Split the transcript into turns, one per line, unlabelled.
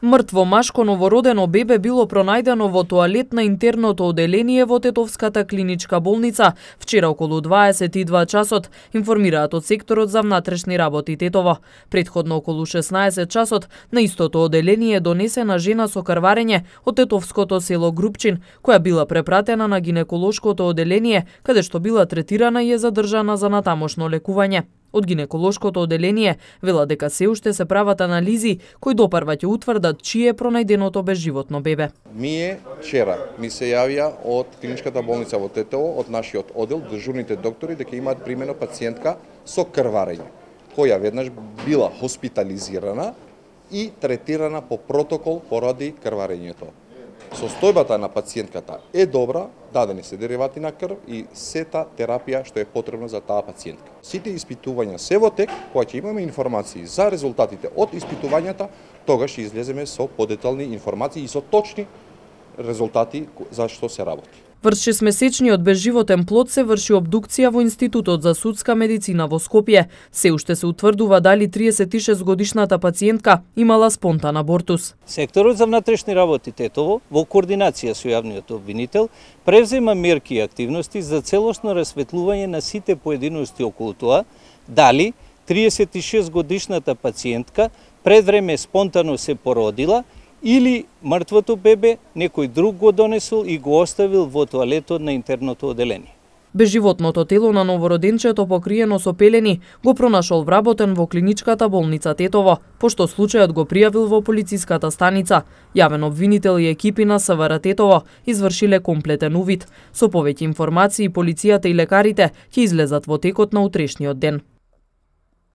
Мртво машко новородено бебе било пронајдено во тоалет на интерното оделение во Тетовската клиничка болница вчера околу 22 часот, информираат од секторот за внатрешни работи Тетово. Претходно околу 16 часот на истото оделение донесена жена со крварење од тетовското село Групчин, која била препратена на гинеколошкото оделение, каде што била третирана и е задржана за натамошно лекување. Од гинеколошкото оделение вела дека се уште се прават анализи кои допарва ќе утврдат чие е пронајденото безживотно бебе.
Вчера ми се јавија од клиничката болница во Тетово, од нашиот оддел, дежурните доктори, дека имаат примено пациентка со крварење, која веднаш била хоспитализирана и третирана по протокол поради крварењето. Состојбата на пациентката е добра, дадени се деривати на крв и сета терапија што е потребна за таа пациентка. Сите испитувања се во тек, кога ќе имаме информации за резултатите од испитувањата, тогаш ќе излеземе со подетални информации и со точни резултати за што се работи.
Врз 6-месечниот безживотен плод се врши обдукција во Институтот за судска медицина во Скопје. Се уште се утврдува дали 36-годишната пациентка имала спонтан абортус.
Секторот за внатрешни работи Тетово, во координација со јавниот обвинител, превзема мерки и активности за целосно расветлување на сите поединости околу тоа, дали 36-годишната пациентка пред време спонтано се породила или мртвото бебе некој друг го донесол и го оставил во тоалетот на интерното оделение.
Безживотното тело на новороденчето покриено со пелени го пронашол вработен во клиничката болница Тетово, пошто случајот го пријавил во полициската станица. Јавен обвинител и екипи на СВР Тетово извршиле комплетен увид. Со повеќе информации полицијата и лекарите ќе излезат во текот на утрешниот ден.